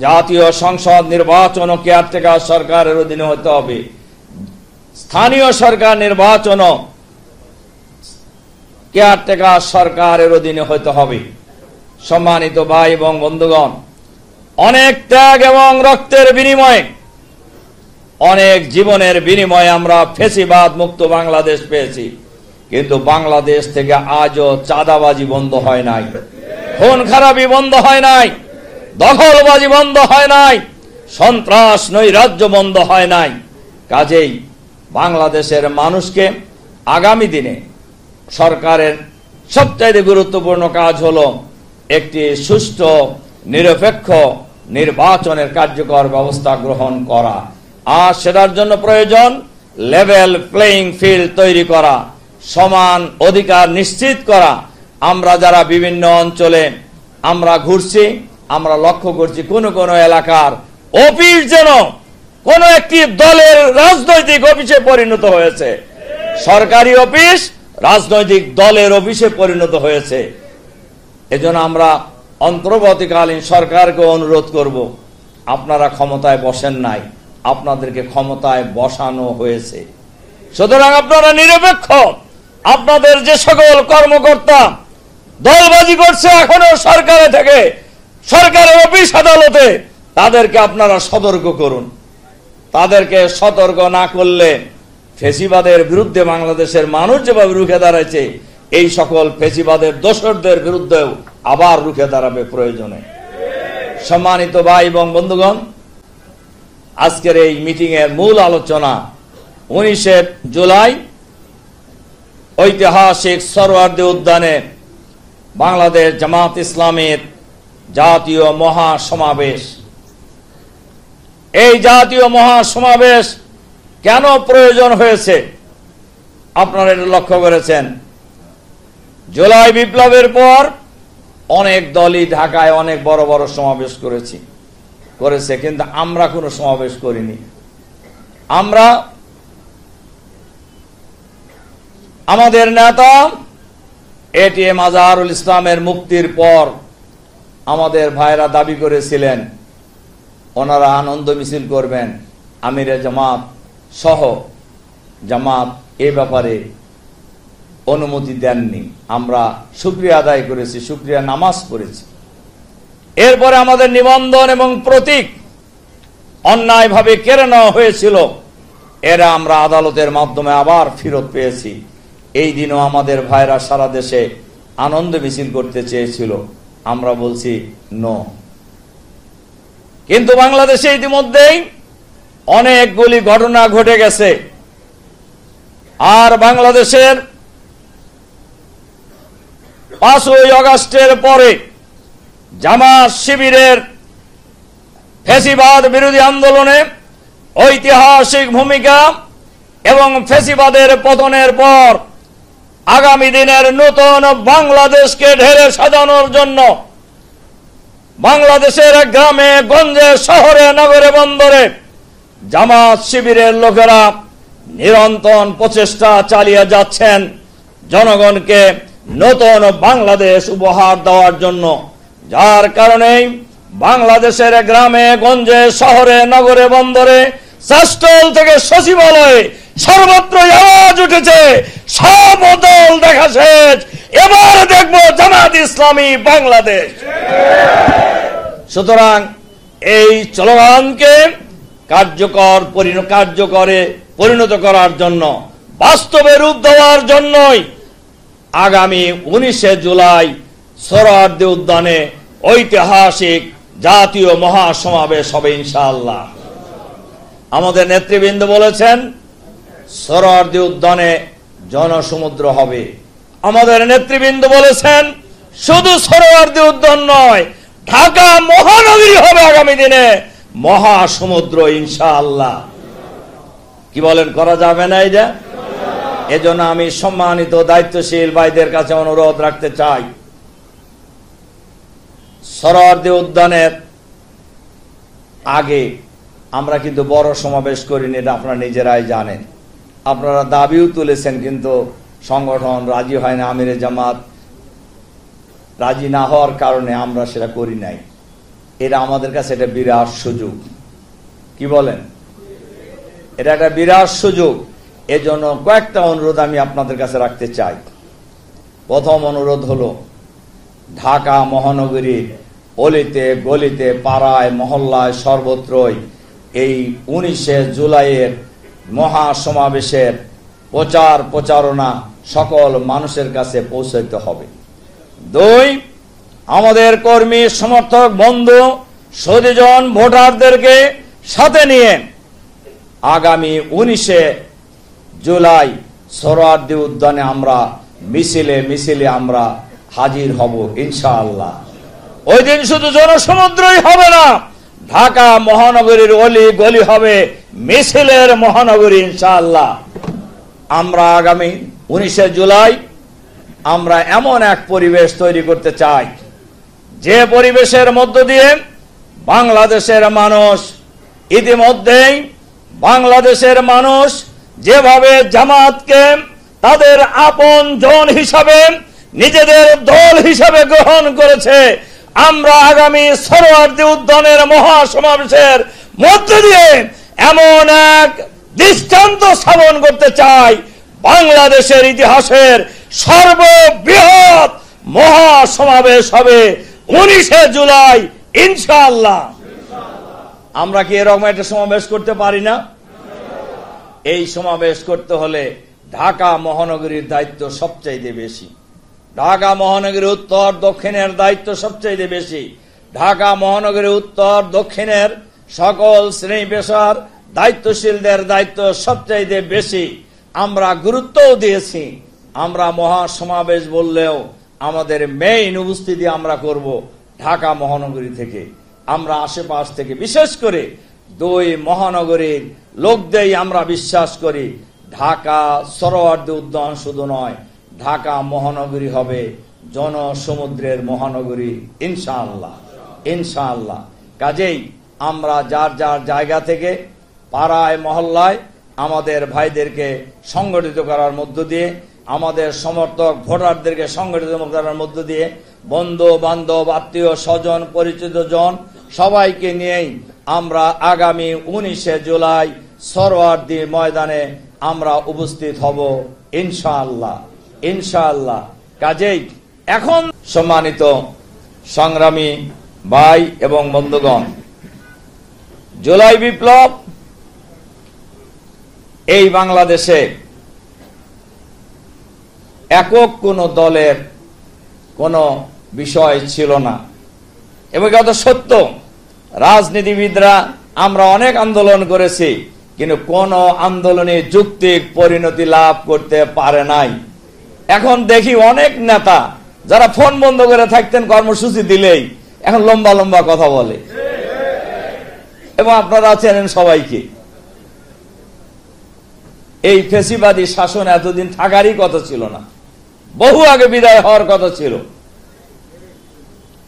জাতীয় সংসদ নির্বাচন ও কেয়ারটেকার সরকারের অধীনে হতে হবে, স্থানীয় সরকার নির্বাচন কেয়ারটেকার সরকারের অধীনে হতে হবে। সম্মানিত ভাই এবং বন্ধুগণ, অনেক ত্যাগ এবং রক্তের বিনিময়ে, অনেক জীবনের বিনিময়ে আমরা ফ্যাসিবাদ মুক্ত বাংলাদেশ পেয়েছি, কিন্তু বাংলাদেশ থেকে আজও চাঁদাবাজি বন্ধ হয় নাই, খুন খারাপি বন্ধ হয় নাই, দখলবাজি বন্ধ হয় নাই, সন্ত্রাস নৈরাজ্য বন্ধ হয় নাই। কাজেই বাংলাদেশের মানুষকে আগামী দিনে সরকারের সবচেয়ে গুরুত্বপূর্ণ কাজ হলো একটি সুষ্ঠু নিরপেক্ষ নির্বাচনের কার্যকর ব্যবস্থা গ্রহণ করা, আর সেটার জন্য প্রয়োজন লেভেল প্লেইং ফিল্ড তৈরি করা, সমান অধিকার নিশ্চিত করা। আমরা যারা বিভিন্ন অঞ্চলে আমরা ঘুরছি, আমরা লক্ষ্য করছি কোন কোন এলাকার অফিস যেন কোন একটি দলের রাজনৈতিক অফিসে পরিণত হয়েছে, সরকারি অফিস রাজনৈতিক দলের অফিসে পরিণত হয়েছে। এজন্য আমরা অন্তর্বর্তীকালীন সরকারকে অনুরোধ করব, আপনারা ক্ষমতায় বসেন নাই, আপনাদেরকে ক্ষমতায় বসানো হয়েছে, সুতরাং আপনারা নিরপেক্ষ। আপনাদের যে সকল কর্মকর্তা দলবাজি করছে এখনো সরকারে থেকে, সরকারের অফিস আদালতে, তাদেরকে আপনারা সতর্ক করুন। তাদেরকে সতর্ক না করলে ফ্যাসিবাদের বিরুদ্ধে বাংলাদেশের মানুষ যেভাবে রুখে দাঁড়াচ্ছে, এই সকল ফ্যাসিবাদের দোসরদের বিরুদ্ধেও আবার রুখে দাঁড়াবে প্রয়োজনে। সম্মানিত ভাই এবং বন্ধুগণ, আজকের এই মিটিং এর মূল আলোচনা 19শে জুলাই ঐতিহাসিক সোহরাওয়ার্দী উদ্যানে বাংলাদেশ জামাত ইসলামের জাতীয় মহাসমাবেশ। এই জাতীয় মহাসমাবেশ কেন প্রয়োজন হয়েছে আপনারা এটা লক্ষ্য করেছেন। জুলাই বিপ্লবের পর অনেক দলই ঢাকায় অনেক বড় বড় সমাবেশ করেছে, কিন্তু আমরা কোনো সমাবেশ করিনি। আমরা আমাদের নেতা এটিএম আজহারুল ইসলামের মুক্তির পর আমাদের ভাইরা দাবি করেছিলেন ওনারা আনন্দ মিছিল করবেন, আমিরে জামাত সহ জামাত এ ব্যাপারে অনুমতি দেননি। আমরা শুকরিয়া আদায় করেছি, শুকরিয়া নামাজ পড়েছি। এরপরে আমাদের নিবন্ধন এবং প্রতীক অন্যায়ভাবে কেড়ে নেওয়া হয়েছিল, এরা আমরা আদালতের মাধ্যমে আবার ফেরত পেয়েছি। এই দিনও আমাদের ভাইরা সারা দেশে আনন্দ মিছিল করতে চেয়েছিল, আমরা বলছি নো। কিন্তু বাংলাদেশে ইতিমধ্যেই অনেকগুলি ঘটনা ঘটে গেছে, আর বাংলাদেশের 5ই আগস্টের পরে জামাত শিবিরের ফ্যাসিবাদ বিরোধী আন্দোলনে ঐতিহাসিক ভূমিকা এবং ফ্যাসিবাদের পতনের পর আগামী দিনের নতুন বাংলাদেশকে ঢেলে সাজানোর জন্য বাংলাদেশের গ্রামে গঞ্জে শহরে নগরে বন্দরে জামাত শিবিরের লোকেরা নিরন্তর প্রচেষ্টা চালিয়ে যাচ্ছেন জনগণকে নতুন বাংলাদেশ উপহার দেওয়ার জন্য। যার কারণে বাংলাদেশের গ্রামে গঞ্জে শহরে নগরে বন্দরে শাসটল থেকে সচিবালয়ে সর্বত্র আওয়াজ উঠেছে, সব দল দেখা শেষ, এবার দেখব জামাত ইসলামী বাংলাদেশ। সুতরাং এই স্লোগানকে কার্যকরে পরিণত করার জন্য, বাস্তবে রূপ দেওয়ার জন্যই আগামী 19শে জুলাই সোহরাওয়ার্দী উদ্যানে ঐতিহাসিক জাতীয় মহাসমাবেশ হবে ইনশাআল্লাহ। আমাদের নেতৃবৃন্দ বলেছেন সোহরাওয়ার্দী উদ্যানে জনসমুদ্র হবে। আমাদের নেতৃবৃন্দ বলেছেন শুধু সোহরাওয়ার্দী উদ্যান নয়, ঢাকা মহানগরী হবে আগামী দিনে মহাসমুদ্র ইনশাআল্লাহ। কি বলেন, করা যাবে না? এটা এজন্য আমি সম্মানিত দায়িত্বশীল ভাইদের কাছে অনুরোধ রাখতে চাই, সোহরাওয়ার্দী উদ্যানের আগে আমরা কিন্তু বড় সমাবেশ করিনি, এটা আপনারা নিজেরাই জানেন। আপনারা দাবিও তুলেছেন, কিন্তু সংগঠন রাজি হয় না, আমিরে জামাত রাজি না হওয়ার কারণে আমরা সেটা করি নাই। এটা আমাদের কাছে একটা বিরাট সুযোগ। কি বলেন? এটা একটা বিরাট সুযোগ। এজন্য কয়েকটা অনুরোধ আমি আপনাদের কাছে রাখতে চাই। প্রথম অনুরোধ হলো, ঢাকা মহানগরীর অলিতে গলিতে পাড়ায় মহল্লায় সর্বত্রই এই 19শে জুলাইয়ের মহাসমাবেশের প্রচারণা সকল মানুষের কাছে পৌঁছাতে হবে। 2, আমাদের কর্মী সমর্থক বন্ধু সচেতন ভোটারদেরকে সাথে নিয়ে আগামী 19শে জুলাই সোহরাওয়ার্দী উদ্যানে আমরা মিছিলে আমরা হাজির হব ইনশাআল্লাহ। ওই দিন শুধু জনসমুদ্রই হবে না, ঢাকা মহানগরীর অলি গলি হবে মিছিলের মহানগরী ইনশাআল্লাহ। আমরা আগামী 19শে জুলাই আমরা এমন এক পরিবেশ তৈরি করতে চাই, যে পরিবেশের মধ্য দিয়ে বাংলাদেশের মানুষ ইতিমধ্যেই বাংলাদেশের মানুষ যেভাবে জামাতকে তাদের আপন জন হিসাবে নিজেদের দল হিসাবে গ্রহণ করেছে, আমরা আগামী সোহরাওয়ার্দী উদ্যানের মহাসমাবেশের মধ্য দিয়ে এমন এক দৃষ্টান্ত স্থাপন করতে চাই, বাংলাদেশের ইতিহাসের সর্ববৃহৎ মহাসমাবেশ হবে 19শে জুলাই ইনশাআল্লাহ। আমরা কি এরকম একটা সমাবেশ করতে পারি না? এই সমাবেশ করতে হলে ঢাকা মহানগরীর দায়িত্ব সবচাইতে বেশি। ঢাকা মহানগরীর উত্তর দক্ষিণের দায়িত্ব সবচাইতে বেশি। ঢাকা মহানগরীর উত্তর দক্ষিণের সকল শ্রেণী পেশার দায়িত্বশীলদের দায়িত্ব সবচাইতে বেশি। আমরা গুরুত্বও দিয়েছি। আমরা মহাসমাবেশ বললেও আমাদের মেইন উপস্থিতি আমরা করব ঢাকা মহানগরী থেকে। আমরা আশেপাশ থেকে, বিশেষ করে 2 মহানগরীর লোকদেরই আমরা বিশ্বাস করি ঢাকা সোহরাওয়ার্দী উদ্যান শুধু নয়, ঢাকা মহানগরী হবে জনসমুদ্রের মহানগরী ইনশাআল্লাহ ইনশাআল্লাহ। কাজেই আমরা যার যার জায়গা থেকে পাড়ায় মহল্লায় আমাদের ভাইদেরকে সংগঠিত করার মধ্য দিয়ে, আমাদের সমর্থক ভোটারদেরকে সংগঠিত করার মধ্য দিয়ে, বন্ধু বান্ধব আত্মীয় স্বজন পরিচিত জন সবাইকে নিয়েই আমরা আগামী 19শে জুলাই সোহরাওয়ার্দী ময়দানে আমরা উপস্থিত হব ইনশাআল্লাহ ইনশাআল্লাহ। কাজেই এখন সম্মানিত সংগ্রামী ভাই এবং বন্ধুগণ, জুলাই বিপ্লব এই বাংলাদেশে একক কোন দলের কোন বিষয় ছিল না, এবং এটা সত্য। রাজনীতিবিদরা আমরা অনেক আন্দোলন করেছি, কিন্তু কোন আন্দোলনে যৌক্তিক পরিণতি লাভ করতে পারে নাই। এখন দেখি অনেক নেতা যারা ফোন বন্ধ করে থাকতেন কর্মসূচি দিলেই এখন লম্বা লম্বা কথা বলে, এবং আপনারা চেনেন সবাইকে। এই ফ্যাসিবাদী শাসন এতদিন থাকারই কথা ছিল না, বহু আগে বিদায় হওয়ার কথা ছিল।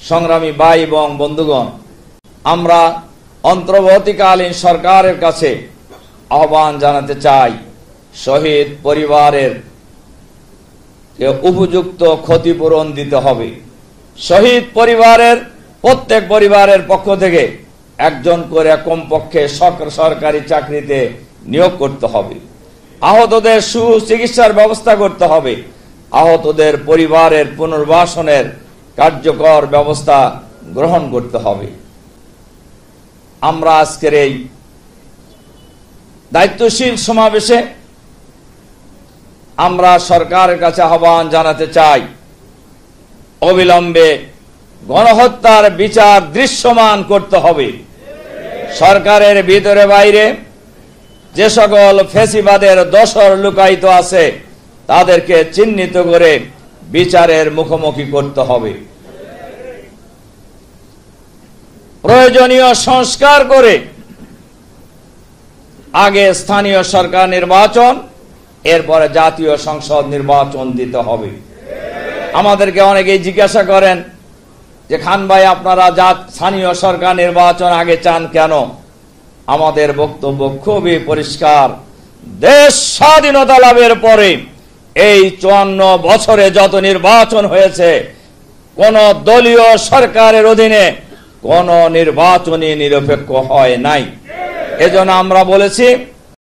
সংগ্রামী ভাই এবং বন্ধুগণ, আমরা অন্তর্বর্তীকালীন সরকারের কাছে আহ্বান জানাতে চাই, শহীদ পরিবারের উপযুক্ত ক্ষতিপূরণ দিতে হবে। শহীদ পরিবারের প্রত্যেক পরিবারের পক্ষ থেকে একজন করে কমপক্ষে সরকারি চাকরিতে নিয়োগ করতে হবে। আহতদের সুচিকিৎসার ব্যবস্থা করতে হবে। আহতদের পরিবারের পুনর্বাসনের কার্যকর ব্যবস্থা গ্রহণ করতে হবে। আমরা আজকের এই দায়িত্বশীল সমাবেশে আমরা সরকারের কাছে আহ্বান জানাতে চাই, অবিলম্বে গণহত্যার বিচার দৃশ্যমান করতে হবে। সরকারের ভিতরে বাইরে যে সকল ফ্যাসিবাদের দোসর লুকায়িত আছে তাদেরকে চিহ্নিত করে বিচারের মুখোমুখি করতে হবে। প্রয়োজনীয় সংস্কার করে আগে স্থানীয় সরকার নির্বাচন, এরপরে জাতীয় সংসদ নির্বাচন দিতে হবে। আমাদেরকে অনেকেই জিজ্ঞাসা করেন যে খান ভাই, আপনারা স্থানীয় সরকার নির্বাচন আগে চান কেন? আমাদের বক্তব্য খুবই পরিষ্কার। দেশ স্বাধীনতা লাভের পরে এই 54 বছরে যত নির্বাচন হয়েছে, কোন দলীয় সরকারের অধীনে কোন নির্বাচনী নিরপেক্ষ হয় নাই। এজন্য আমরা বলেছি